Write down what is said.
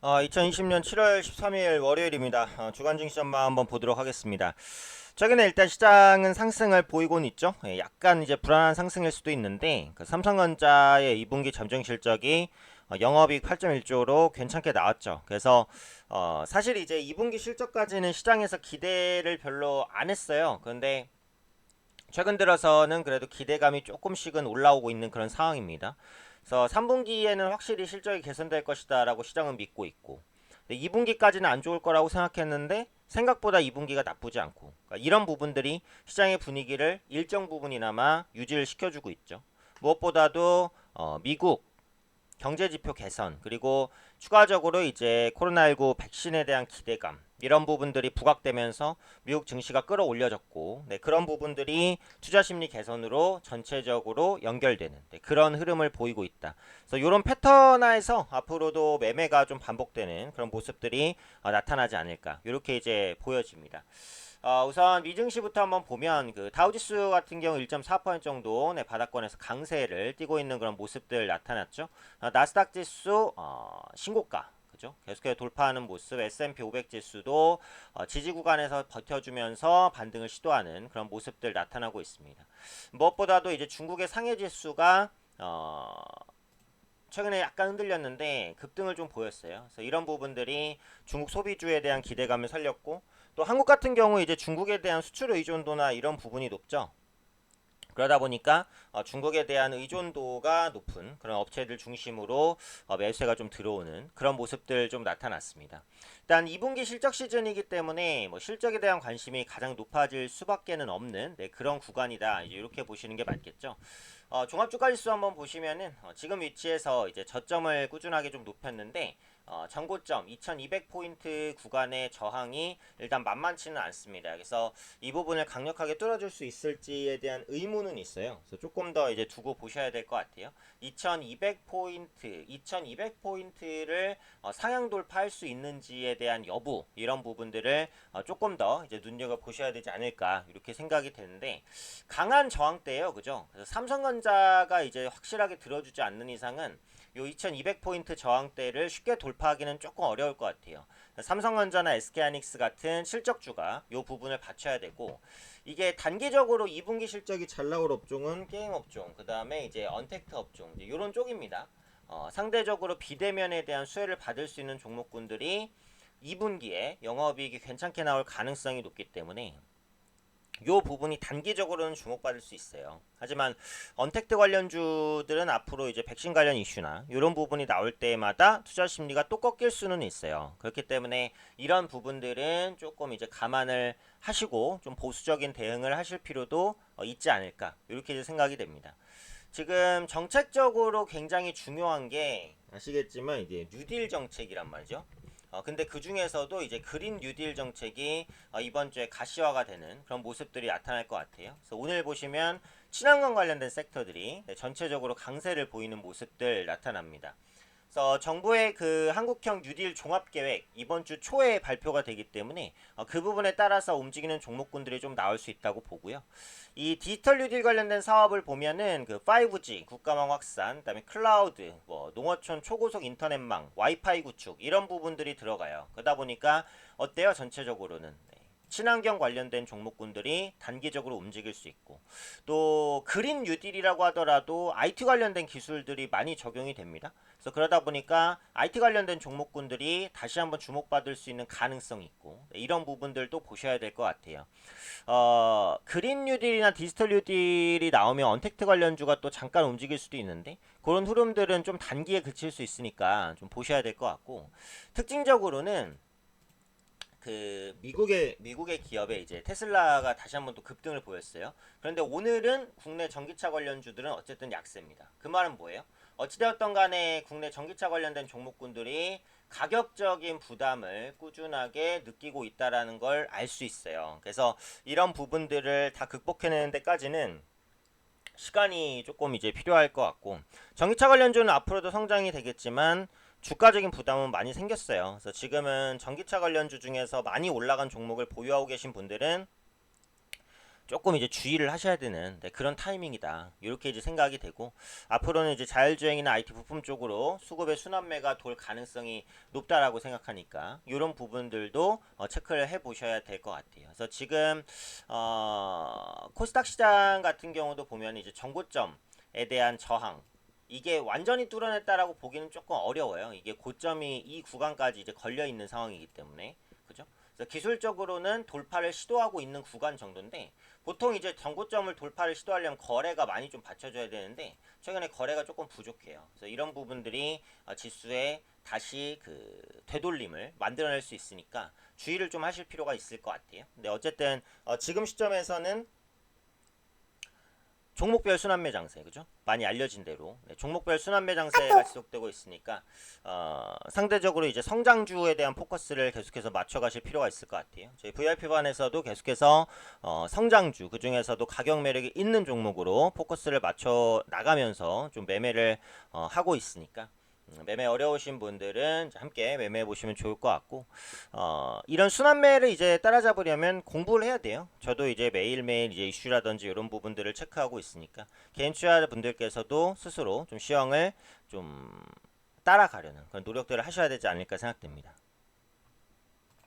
2020년 7월 13일 월요일입니다. 주간 증시전망 한번 보도록 하겠습니다. 최근에 일단 시장은 상승을 보이고는 있죠. 약간 이제 불안한 상승일 수도 있는데 그 삼성전자의 2분기 잠정 실적이 영업이익 8.1조로 괜찮게 나왔죠. 그래서 사실 이제 2분기 실적까지는 시장에서 기대를 별로 안 했어요. 그런데 최근 들어서는 그래도 기대감이 조금씩은 올라오고 있는 그런 상황입니다. 그래서 3분기에는 확실히 실적이 개선될 것이다라고 시장은 믿고 있고, 2분기까지는 안 좋을 거라고 생각했는데 생각보다 2분기가 나쁘지 않고, 그러니까 이런 부분들이 시장의 분위기를 일정 부분이나마 유지를 시켜주고 있죠. 무엇보다도 미국 경제지표 개선, 그리고 추가적으로 이제 코로나19 백신에 대한 기대감, 이런 부분들이 부각되면서 미국 증시가 끌어올려졌고, 네, 그런 부분들이 투자 심리 개선으로 전체적으로 연결되는, 네, 그런 흐름을 보이고 있다. 그래서 이런 패턴화에서 앞으로도 매매가 좀 반복되는 그런 모습들이 나타나지 않을까, 이렇게 이제 보여집니다. 우선 미증시부터 한번 보면 그 다우지수 같은 경우 1.4% 정도 네, 바닥권에서 강세를 띠고 있는 그런 모습들 나타났죠. 나스닥 지수 신고가, 그죠? 계속해서 돌파하는 모습. S&P 500 지수도 지지 구간에서 버텨주면서 반등을 시도하는 그런 모습들 나타나고 있습니다. 무엇보다도 이제 중국의 상해 지수가 최근에 약간 흔들렸는데 급등을 좀 보였어요. 그래서 이런 부분들이 중국 소비주에 대한 기대감을 살렸고, 또 한국 같은 경우 이제 중국에 대한 수출 의존도나 이런 부분이 높죠. 그러다 보니까 중국에 대한 의존도가 높은 그런 업체들 중심으로 매수세가 좀 들어오는 그런 모습들 좀 나타났습니다. 일단 2분기 실적 시즌이기 때문에 뭐 실적에 대한 관심이 가장 높아질 수밖에는 없는, 네, 그런 구간이다. 이제 이렇게 보시는 게 맞겠죠. 종합주가지수 한번 보시면은 지금 위치에서 이제 저점을 꾸준하게 좀 높였는데 전고점 2200포인트 구간의 저항이 일단 만만치는 않습니다. 그래서 이 부분을 강력하게 뚫어줄 수 있을지에 대한 의문은 있어요. 그래서 조금 더 이제 두고 보셔야 될 것 같아요. 2200포인트, 2200포인트를 상향 돌파할 수 있는지에 대한 여부, 이런 부분들을 조금 더 이제 눈여겨 보셔야 되지 않을까 이렇게 생각이 되는데, 강한 저항대예요, 그죠? 그래서 삼성전자가 이제 확실하게 들어주지 않는 이상은 요 2200포인트 저항대를 쉽게 돌파하기는 조금 어려울 것 같아요. 삼성전자나 SK하이닉스 같은 실적주가 요 부분을 받쳐야 되고, 이게 단기적으로 2분기 실적이 잘 나올 업종은 게임 업종, 그 다음에 이제 언택트 업종, 이제 이런 쪽입니다. 상대적으로 비대면에 대한 수혜를 받을 수 있는 종목군들이 2분기에 영업이익이 괜찮게 나올 가능성이 높기 때문에 요 부분이 단기적으로는 주목받을 수 있어요. 하지만 언택트 관련주들은 앞으로 이제 백신 관련 이슈나 이런 부분이 나올 때마다 투자 심리가 또 꺾일 수는 있어요. 그렇기 때문에 이런 부분들은 조금 이제 감안을 하시고 좀 보수적인 대응을 하실 필요도 있지 않을까, 이렇게 이제 생각이 됩니다. 지금 정책적으로 굉장히 중요한 게 아시겠지만 이제 뉴딜 정책이란 말이죠. 근데 그 중에서도 이제 그린 뉴딜 정책이 이번 주에 가시화가 되는 그런 모습들이 나타날 것 같아요. 그래서 오늘 보시면 친환경 관련된 섹터들이 전체적으로 강세를 보이는 모습들 나타납니다. 그래서 정부의 그 한국형 뉴딜 종합계획 이번 주 초에 발표가 되기 때문에 그 부분에 따라서 움직이는 종목군들이 좀 나올 수 있다고 보고요. 이 디지털 뉴딜 관련된 사업을 보면은 그 5G 국가망 확산, 그다음에 클라우드, 뭐 농어촌 초고속 인터넷망, 와이파이 구축 이런 부분들이 들어가요. 그러다 보니까 어때요? 전체적으로는 친환경 관련된 종목군들이 단기적으로 움직일 수 있고, 또 그린 뉴딜이라고 하더라도 IT 관련된 기술들이 많이 적용이 됩니다. 그래서 그러다 보니까 IT 관련된 종목군들이 다시 한번 주목받을 수 있는 가능성이 있고, 이런 부분들도 보셔야 될 것 같아요. 그린 뉴딜이나 디지털 뉴딜이 나오면 언택트 관련주가 또 잠깐 움직일 수도 있는데, 그런 흐름들은 좀 단기에 그칠 수 있으니까 좀 보셔야 될 것 같고, 특징적으로는 그 미국의 기업에 이제 테슬라가 다시 한번 또 급등을 보였어요. 그런데 오늘은 국내 전기차 관련주들은 어쨌든 약세입니다. 그 말은 뭐예요? 어찌되었던 간에 국내 전기차 관련된 종목군들이 가격적인 부담을 꾸준하게 느끼고 있다라는 걸 알 수 있어요. 그래서 이런 부분들을 다 극복해내는 데까지는 시간이 조금 이제 필요할 것 같고, 전기차 관련주는 앞으로도 성장이 되겠지만 주가적인 부담은 많이 생겼어요. 그래서 지금은 전기차 관련주 중에서 많이 올라간 종목을 보유하고 계신 분들은 조금 이제 주의를 하셔야 되는 그런 타이밍이다. 이렇게 이제 생각이 되고 앞으로는 이제 자율주행이나 IT 부품 쪽으로 수급의 순환매가 돌 가능성이 높다라고 생각하니까 이런 부분들도 체크를 해 보셔야 될 것 같아요. 그래서 지금 코스닥 시장 같은 경우도 보면 이제 정고점에 대한 저항 이게 완전히 뚫어냈다라고 보기는 조금 어려워요. 이게 고점이 이 구간까지 이제 걸려 있는 상황이기 때문에 그죠? 그래서 기술적으로는 돌파를 시도하고 있는 구간 정도인데 보통 이제 전고점을 돌파를 시도하려면 거래가 많이 좀 받쳐줘야 되는데 최근에 거래가 조금 부족해요. 그래서 이런 부분들이 지수에 다시 그 되돌림을 만들어낼 수 있으니까 주의를 좀 하실 필요가 있을 것 같아요. 근데 어쨌든 지금 시점에서는 종목별 순환매 장세, 그죠? 많이 알려진 대로 종목별 순환매 장세가 지속되고 있으니까 상대적으로 이제 성장주에 대한 포커스를 계속해서 맞춰가실 필요가 있을 것 같아요. 저희 VIP반에서도 계속해서 성장주 그 중에서도 가격 매력이 있는 종목으로 포커스를 맞춰 나가면서 좀 매매를 하고 있으니까. 매매 어려우신 분들은 함께 매매해 보시면 좋을 것 같고 이런 순환매를 이제 따라잡으려면 공부를 해야 돼요. 저도 이제 매일매일 이제 이슈라든지 이런 부분들을 체크하고 있으니까 개인 투자 분들께서도 스스로 좀 시황을 좀 따라가려는 그런 노력들을 하셔야 되지 않을까 생각됩니다.